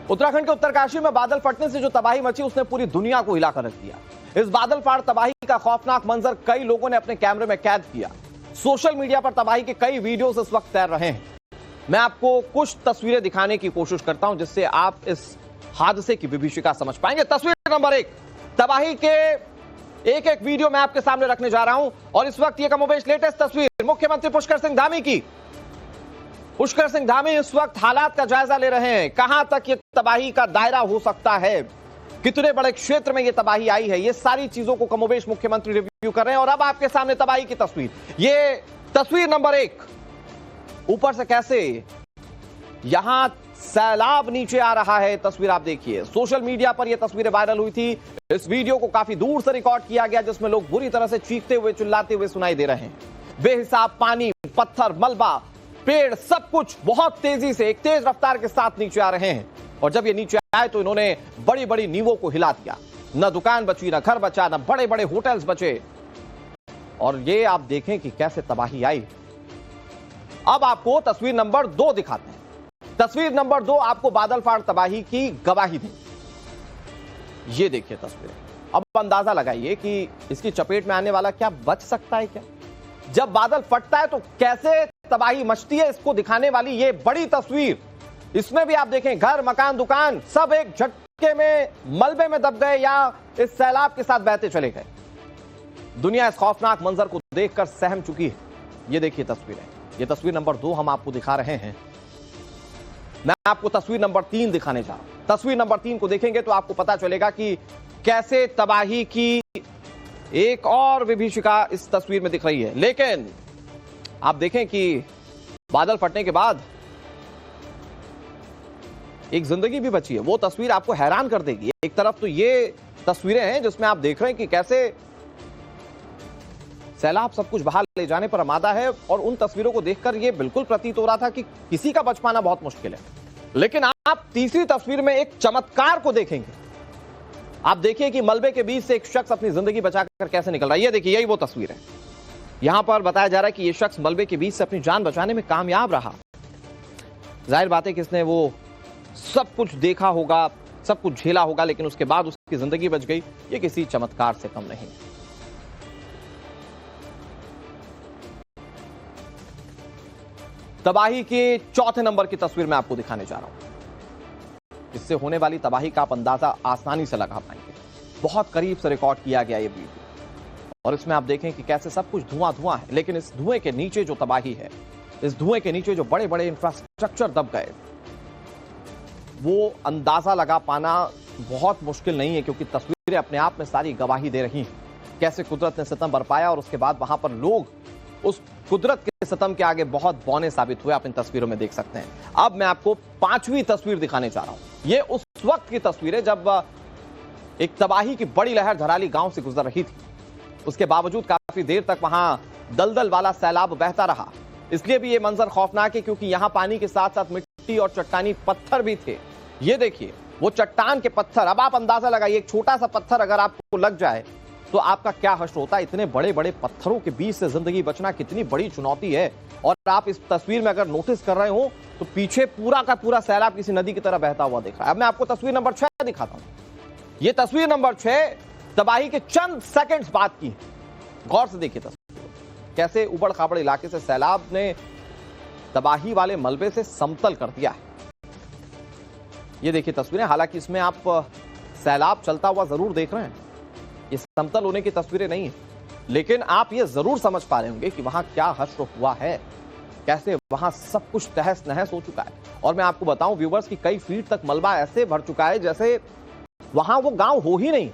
उत्तराखंड के उत्तरकाशी में बादल फटने से जो तबाही मची उसने पूरी दुनिया को हिलाकर रख दिया। इस बादल फाड़ तबाही का खौफनाक मंजर कई लोगों ने अपने कैमरे में कैद किया। सोशल मीडिया पर तबाही के कई वीडियोस इस वक्त तैर रहे हैं। मैं आपको कुछ तस्वीरें दिखाने की कोशिश करता हूं जिससे आप इस हादसे की विभीषिका समझ पाएंगे। तस्वीर नंबर 1, तबाही के एक एक वीडियो मैं आपके सामने रखने जा रहा हूं और इस वक्त ये कमोबेश लेटेस्ट तस्वीर मुख्यमंत्री पुष्कर सिंह धामी की। पुष्कर सिंह धामी इस वक्त हालात का जायजा ले रहे हैं। कहां तक ये तबाही का दायरा हो सकता है, कितने बड़े क्षेत्र में ये तबाही आई है, ये सारी चीजों को कमोबेश मुख्यमंत्री रिव्यू कर रहे हैं। और अब आपके सामने तबाही की तस्वीर, ये तस्वीर नंबर 1, ऊपर से कैसे यहां सैलाब नीचे आ रहा है। तस्वीर आप देखिए, सोशल मीडिया पर यह तस्वीरें वायरल हुई थी। इस वीडियो को काफी दूर से रिकॉर्ड किया गया जिसमें लोग बुरी तरह से चीखते हुए चिल्लाते हुए सुनाई दे रहे हैं। बेहिसाब पानी, पत्थर, मलबा, पेड़, सब कुछ बहुत तेजी से एक तेज रफ्तार के साथ नीचे आ रहे हैं। और जब ये नीचे आए तो इन्होंने बड़ी बड़ी नींवों को हिला दिया। न दुकान बची, न घर बचा, न बड़े बड़े होटल्स बचे। और ये आप देखें कि कैसे तबाही आई। अब आपको तस्वीर नंबर 2 दिखाते हैं। तस्वीर नंबर 2 आपको बादल फाड़ तबाही की गवाही दें। ये देखिए तस्वीरें। अब अंदाजा लगाइए कि इसकी चपेट में आने वाला क्या बच सकता है क्या? जब बादल फटता है तो कैसे तबाही मचती है, इसको दिखाने वाली ये बड़ी तस्वीर। इसमें भी आप देखें घर, मकान, दुकान सब एक झटके में मलबे में दब गए या इस सैलाब के साथ बहते चले गए। दुनिया इस खौफनाक मंजर को देखकर सहम चुकी है। ये देखिए तस्वीरें। ये तस्वीर नंबर 2 हम आपको दिखा रहे हैं। मैं आपको तस्वीर नंबर 3 दिखाने जा रहा हूं। तस्वीर नंबर 3 को देखेंगे तो आपको पता चलेगा कि कैसे तबाही की एक और विभीषिका इस तस्वीर में दिख रही है। लेकिन आप देखें कि बादल फटने के बाद एक जिंदगी भी बची है। वो तस्वीर आपको हैरान कर देगी। एक तरफ तो ये तस्वीरें हैं जिसमें आप देख रहे हैं कि कैसे सैलाब सब कुछ बहा ले जाने पर आमादा है और उन तस्वीरों को देखकर यह बिल्कुल प्रतीत हो रहा था कि किसी का बच पाना बहुत मुश्किल है। लेकिन आप तीसरी तस्वीर में एक चमत्कार को देखेंगे। आप देखिए कि मलबे के बीच से एक शख्स अपनी जिंदगी बचाकर कैसे निकल रहा है। ये देखिए, यही वो तस्वीर है। यहां पर बताया जा रहा है कि यह शख्स मलबे के बीच से अपनी जान बचाने में कामयाब रहा। जाहिर बात है कि इसने वो सब कुछ देखा होगा, सब कुछ झेला होगा, लेकिन उसके बाद उसकी जिंदगी बच गई। ये किसी चमत्कार से कम नहीं। तबाही के चौथे नंबर की तस्वीर मैं आपको दिखाने जा रहा हूं। इससे होने वाली तबाही का आप अंदाजा आसानी से लगा पाएंगे। बहुत करीब से रिकॉर्ड किया गया ये वीडियो और इसमें आप देखें कि कैसे सब कुछ धुआं धुआं है, लेकिन इस धुएं के नीचे जो तबाही है, इस धुएं के नीचे जो बड़े बड़े इंफ्रास्ट्रक्चर दब गए, वो अंदाजा लगा पाना बहुत मुश्किल नहीं है। क्योंकि तस्वीरें अपने आप में सारी गवाही दे रही हैं कैसे कुदरत ने सितम बरपाया और उसके बाद वहां पर लोग उस कुदरत के सितम के आगे बहुत बौने साबित हुए। आप इन तस्वीरों में देख सकते हैं। अब मैं आपको 5वीं तस्वीर दिखाने जा रहा हूं। ये उस वक्त की तस्वीर है जब एक तबाही की बड़ी लहर धराली गांव से गुजर रही थी। उसके बावजूद काफी देर तक वहां दलदल वाला सैलाब बहता रहा। इसलिए भी ये मंजर खौफनाक है क्योंकि यहां पानी के साथ साथ मिट्टी और चट्टानी पत्थर भी थे। ये देखिए वो चट्टान के पत्थर। अब आप अंदाजा लगाइए, एक छोटा सा पत्थर अगर आपको लग जाए तो आपका क्या हश्र होता है। इतने बड़े बड़े पत्थरों के बीच से जिंदगी बचना कितनी बड़ी चुनौती है। और आप इस तस्वीर में अगर नोटिस कर रहे हो तो पीछे पूरा का पूरा सैलाब किसी नदी की तरह बहता हुआ दिख रहा है। अब मैं आपको तस्वीर नंबर 6 दिखाता हूं। यह तस्वीर नंबर 6 तबाही के चंद सेकंड्स बाद की है। गौर से देखिए तस्वीर, कैसे उबड़ खाबड़ इलाके से सैलाब ने तबाही वाले मलबे से समतल कर दिया है। ये देखिए तस्वीरें। हालांकि इसमें आप सैलाब चलता हुआ जरूर देख रहे हैं, ये समतल होने की तस्वीरें नहीं है, लेकिन आप ये जरूर समझ पा रहे होंगे कि वहां क्या हश्र हुआ है, कैसे वहां सब कुछ तहस नहस हो चुका है। और मैं आपको बताऊं व्यूवर्स की कई फीट तक मलबा ऐसे भर चुका है जैसे वहां वो गांव हो ही नहीं।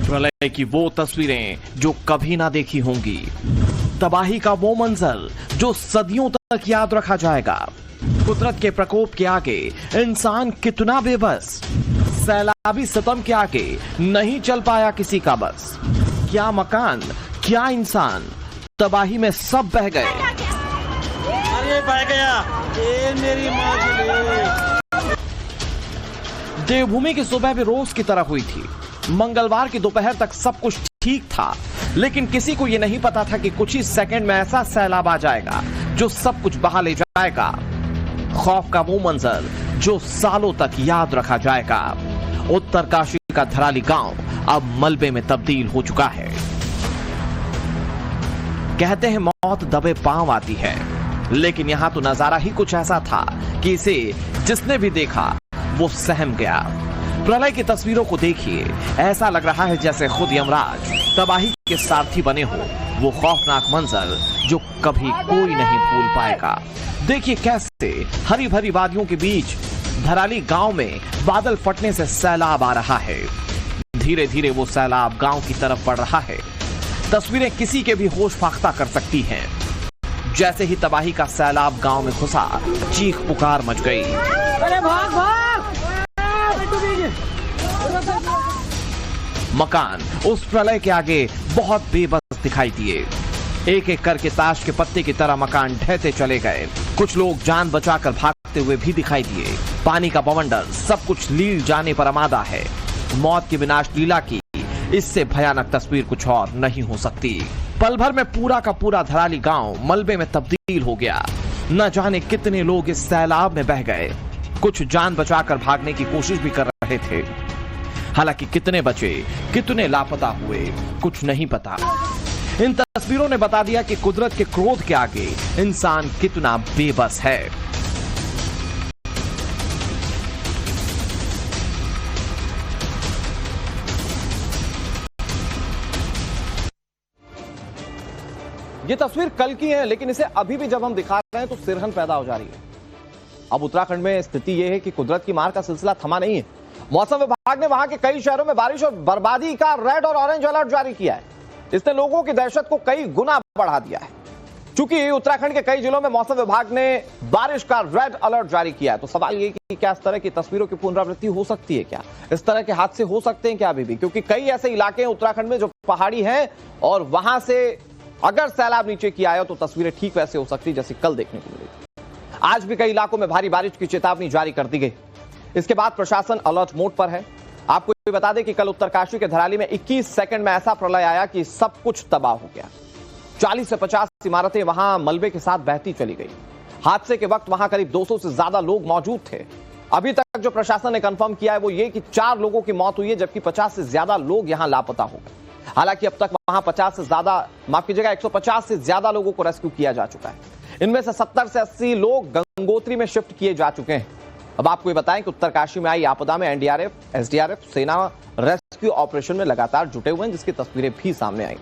प्रलय की वो तस्वीरें जो कभी ना देखी होंगी, तबाही का वो मंजर जो सदियों तक याद रखा जाएगा। कुदरत के प्रकोप के आगे इंसान कितना बेबस, सैलाबी सितम के आगे नहीं चल पाया किसी का बस। क्या मकान, क्या इंसान, तबाही में सब बह गए। अरे बह गया, ये मेरी माँ की। देवभूमि की सुबह भी रोज की तरह हुई थी। मंगलवार की दोपहर तक सब कुछ ठीक था, लेकिन किसी को यह नहीं पता था कि कुछ ही सेकंड में ऐसा सैलाब आ जाएगा जो सब कुछ बहा ले जाएगा। खौफ का वो मंजर जो सालों तक याद रखा जाएगा। उत्तरकाशी का धराली गांव अब मलबे में तब्दील हो चुका है। कहते हैं मौत दबे पांव आती है, लेकिन यहां तो नजारा ही कुछ ऐसा था कि इसे जिसने भी देखा वो सहम गया। प्रलय की तस्वीरों को देखिए, ऐसा लग रहा है जैसे खुद यमराज तबाही के सारथी बने हो। वो खौफनाक मंजर जो कभी कोई नहीं भूल पाएगा। देखिए कैसे हरी भरी वादियों के बीच धराली गांव में बादल फटने से सैलाब आ रहा है। धीरे धीरे वो सैलाब गांव की तरफ बढ़ रहा है। तस्वीरें किसी के भी होश फाख्ता कर सकती हैं। जैसे ही तबाही का सैलाब गांव में घुसा, चीख पुकार मच गई। अरे भाग भाग! मकान उस प्रलय के आगे बहुत बेबस दिखाई दिए। एक एक करके ताश के पत्ते की तरह मकान ढहते चले गए। कुछ लोग जान बचाकर भागते हुए भी दिखाई दिए। पानी का बवंडर सब कुछ लील जाने पर आमादा है। मौत की विनाश लीला की इससे भयानक तस्वीर कुछ और नहीं हो सकती। पल भर में पूरा का पूरा धराली गांव मलबे में तब्दील हो गया। न जाने कितने लोग इस सैलाब में बह गए। कुछ जान बचाकर भागने की कोशिश भी कर रहे थे, हालांकि कितने बचे, कितने लापता हुए, कुछ नहीं पता। इन तस्वीरों ने बता दिया कि कुदरत के क्रोध के आगे इंसान कितना बेबस है। ये तस्वीर कल की है, लेकिन इसे अभी भी जब हम दिखा रहे हैं तो सिरहन पैदा हो जा रही है। अब उत्तराखंड में स्थिति यह है कि कुदरत की मार का सिलसिला थमा नहीं है। मौसम विभाग ने वहां के कई शहरों में बारिश और बर्बादी का रेड और ऑरेंज अलर्ट जारी किया है। इसने लोगों की दहशत को कई गुना बढ़ा दिया है। चूंकि उत्तराखंड के कई जिलों में मौसम विभाग ने बारिश का रेड अलर्ट जारी किया है, तो सवाल यह कि क्या इस तरह की तस्वीरों की पुनरावृत्ति हो सकती है? क्या इस तरह के हादसे हो सकते हैं क्या अभी भी? क्योंकि कई ऐसे इलाके हैं उत्तराखंड में जो पहाड़ी हैं और वहां से अगर सैलाब नीचे की आया तो तस्वीरें ठीक वैसे हो सकती जैसे कल देखने को मिली। आज भी कई इलाकों में भारी बारिश की चेतावनी जारी कर दी गई। इसके बाद प्रशासन अलर्ट मोड पर है। आपको ये बता दें कि कल उत्तरकाशी के धराली में 21 सेकंड में ऐसा प्रलय आया कि सब कुछ तबाह हो गया। 40 से 50 इमारतें वहां मलबे के साथ बहती चली गई। हादसे के वक्त वहां करीब 200 से ज्यादा लोग मौजूद थे। अभी तक जो प्रशासन ने कंफर्म किया है वो ये कि 4 लोगों की मौत हुई है, जबकि 50 से ज्यादा लोग यहां लापता हो गए। हालांकि अब तक वहां 150 से ज्यादा लोगों को रेस्क्यू किया जा चुका है। इनमें से 70 से 80 लोग गंगोत्री में शिफ्ट किए जा चुके हैं। अब आपको ये बताएं कि उत्तरकाशी में आई आपदा में एनडीआरएफ, एसडीआरएफ, सेना रेस्क्यू ऑपरेशन में लगातार जुटे हुए हैं, जिसकी तस्वीरें भी सामने आई।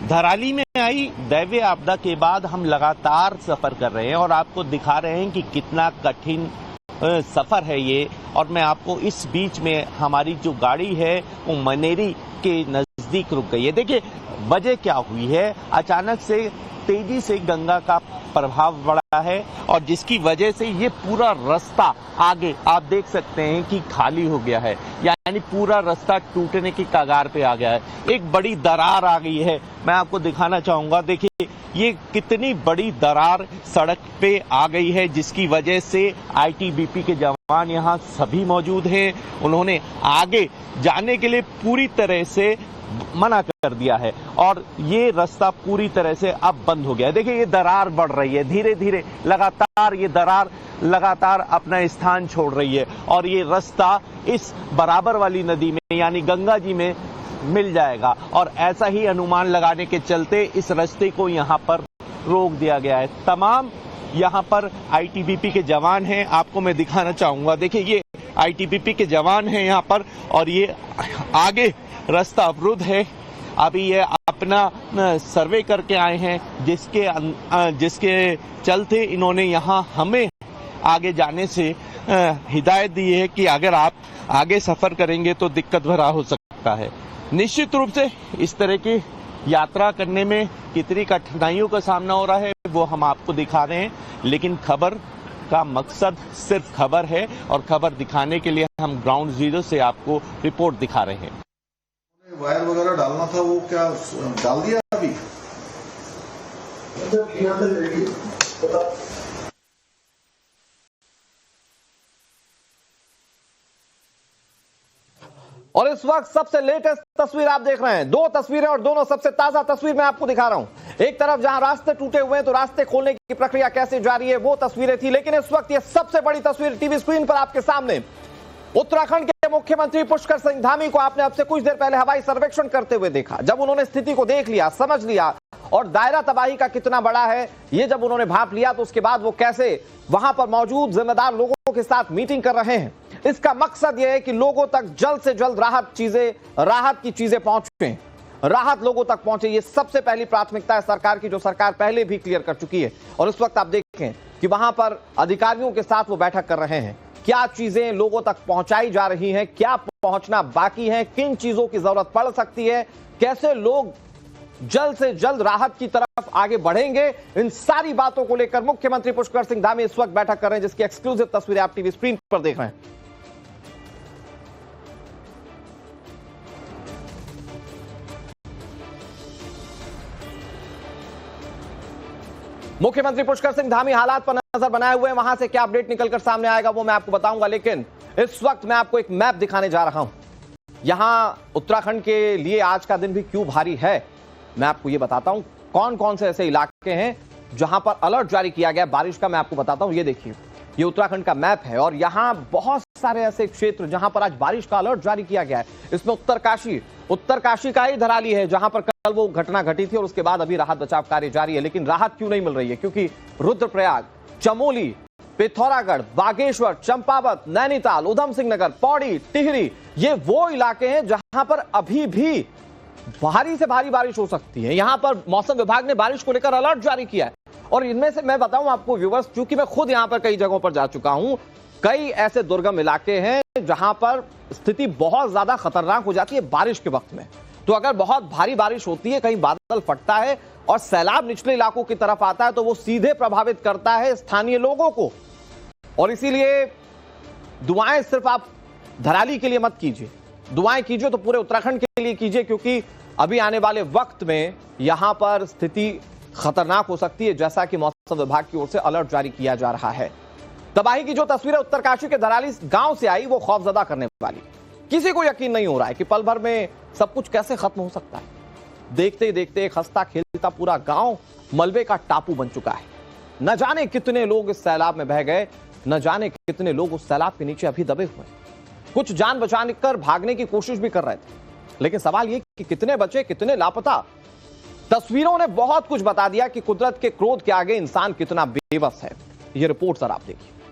धराली में आई दैवीय आपदा के बाद हम लगातार सफर कर रहे हैं और आपको दिखा रहे हैं कि कितना कठिन सफर है ये। और मैं आपको इस बीच में हमारी जो गाड़ी है वो मनेरी के नजदीक रुक गई है। देखिए वजह क्या हुई है, अचानक से तेजी से गंगा का प्रभाव बढ़ा है और जिसकी वजह से ये पूरा रास्ता आगे आप देख सकते हैं कि खाली हो गया है, यानी पूरा रास्ता टूटने की कगार पे आ गया है। एक बड़ी दरार आ गई है, मैं आपको दिखाना चाहूंगा। देखिए ये कितनी बड़ी दरार सड़क पे आ गई है, जिसकी वजह से आईटीबीपी के जवान यहाँ सभी मौजूद हैं। उन्होंने आगे जाने के लिए पूरी तरह से मना कर दिया है और ये रास्ता पूरी तरह से अब बंद हो गया है। देखिए ये दरार बढ़ रही है, धीरे धीरे लगातार ये दरार लगातार अपना स्थान छोड़ रही है और ये रास्ता इस बराबर वाली नदी में यानी गंगा जी में मिल जाएगा। और ऐसा ही अनुमान लगाने के चलते इस रास्ते को यहाँ पर रोक दिया गया है। तमाम यहाँ पर आईटीबीपी के जवान हैं, आपको मैं दिखाना चाहूंगा। देखिए ये आईटीबीपी के जवान हैं यहाँ पर और ये आगे रास्ता अवरुद्ध है। अभी ये अपना सर्वे करके आए हैं, जिसके चलते इन्होंने यहाँ हमें आगे जाने से हिदायत दी है कि अगर आप आगे सफर करेंगे तो दिक्कत भरा हो सकता है। निश्चित रूप से इस तरह की यात्रा करने में कितनी कठिनाइयों का सामना हो रहा है वो हम आपको दिखा रहे हैं, लेकिन खबर का मकसद सिर्फ खबर है और खबर दिखाने के लिए हम ग्राउंड जीरो से आपको रिपोर्ट दिखा रहे हैं। वायर वगैरह डालना था, वो क्या डाल दिया अभी? और इस वक्त सबसे लेटेस्ट तस्वीर आप देख रहे हैं। दो तस्वीरें और दोनों सबसे ताजा तस्वीर मैं आपको दिखा रहा हूं। एक तरफ जहां रास्ते टूटे हुए हैं तो रास्ते खोलने की प्रक्रिया कैसे जारी है वो तस्वीरें थी, लेकिन इस वक्त ये सबसे बड़ी तस्वीर टीवी स्क्रीन पर आपके सामने। उत्तराखंड के मुख्यमंत्री पुष्कर सिंह धामी को आपने अब से कुछ देर पहले हवाई सर्वेक्षण करते हुए देखा। जब उन्होंने स्थिति को देख लिया, समझ लिया और दायरा तबाही का कितना बड़ा है ये जब उन्होंने भांप लिया, तो उसके बाद वो कैसे वहां पर मौजूद जिम्मेदार लोगों के साथ मीटिंग कर रहे हैं। इसका मकसद यह है कि लोगों तक जल्द से जल्द राहत की चीजें पहुंचे, राहत लोगों तक पहुंचे। ये सबसे पहली प्राथमिकता है सरकार की, जो सरकार पहले भी क्लियर कर चुकी है। और इस वक्त आप देखें कि वहां पर अधिकारियों के साथ वो बैठक कर रहे हैं। क्या चीजें लोगों तक पहुंचाई जा रही हैं, क्या पहुंचना बाकी है, किन चीजों की जरूरत पड़ सकती है, कैसे लोग जल्द से जल्द राहत की तरफ आगे बढ़ेंगे, इन सारी बातों को लेकर मुख्यमंत्री पुष्कर सिंह धामी इस वक्त बैठक कर रहे हैं, जिसकी एक्सक्लूसिव तस्वीरें आप टीवी स्क्रीन पर देख रहे हैं। मुख्यमंत्री पुष्कर सिंह धामी हालात पर नजर बनाए हुए हैं। वहां से क्या अपडेट निकलकर सामने आएगा वो मैं आपको बताऊंगा, लेकिन इस वक्त मैं आपको एक मैप दिखाने जा रहा हूं। यहां उत्तराखंड के लिए आज का दिन भी क्यों भारी है मैं आपको ये बताता हूं। कौन कौन से ऐसे इलाके हैं जहां पर अलर्ट जारी किया गया बारिश का, मैं आपको बताता हूं। ये देखिए, ये उत्तराखंड का मैप है और यहां बहुत सारे ऐसे क्षेत्र जहां पर आज बारिश का अलर्ट जारी किया गया है। इसमें उत्तरकाशी का ही धराली है, जहां पर कल वो घटना घटी थी और उसके बाद अभी राहत बचाव कार्य जारी है। लेकिन राहत क्यों नहीं मिल रही है? क्योंकि रुद्रप्रयाग, चमोली, पिथौरागढ़, बागेश्वर, चंपावत, नैनीताल, उधम सिंह नगर, पौड़ी, टिहरी, ये वो इलाके हैं जहां पर अभी भी भारी से भारी बारिश हो सकती है। यहां पर मौसम विभाग ने बारिश को लेकर अलर्ट जारी किया है। और इनमें से मैं बताऊं आपको व्यूअर्स, क्योंकि मैं खुद यहां पर कई जगहों पर जा चुका हूं, कई ऐसे दुर्गम इलाके हैं जहां पर स्थिति बहुत ज्यादा खतरनाक हो जाती है बारिश के वक्त में। तो अगर बहुत भारी बारिश होती है, कहीं बादल फटता है और सैलाब निचले इलाकों की तरफ आता है, तो वो सीधे प्रभावित करता है स्थानीय लोगों को। और इसीलिए दुआएं सिर्फ आप धराली के लिए मत कीजिए, दुआएं कीजिए तो पूरे उत्तराखंड के लिए कीजिए, क्योंकि अभी आने वाले वक्त में यहां पर स्थिति खतरनाक हो सकती है, जैसा कि मौसम विभाग की ओर से अलर्ट जारी किया जा रहा है। तबाही की जो तस्वीरें उत्तरकाशी के धराली गांव से आई वो खौफजदा करने वाली। किसी को यकीन नहीं हो रहा है कि पल भर में सब कुछ कैसे खत्म हो सकता है। देखते ही देखते एक हंसता खेलता पूरा गांव मलबे का टापू बन चुका है। न जाने कितने लोग इस सैलाब में बह गए, न जाने कितने लोग उस सैलाब के नीचे अभी दबे हुए हैं। कुछ जान बचाने कर भागने की कोशिश भी कर रहे थे, लेकिन सवाल यह कि कितने बचे, कितने लापता। तस्वीरों ने बहुत कुछ बता दिया कि कुदरत के क्रोध के आगे इंसान कितना बेबस है। यह रिपोर्ट सर आप देखिए।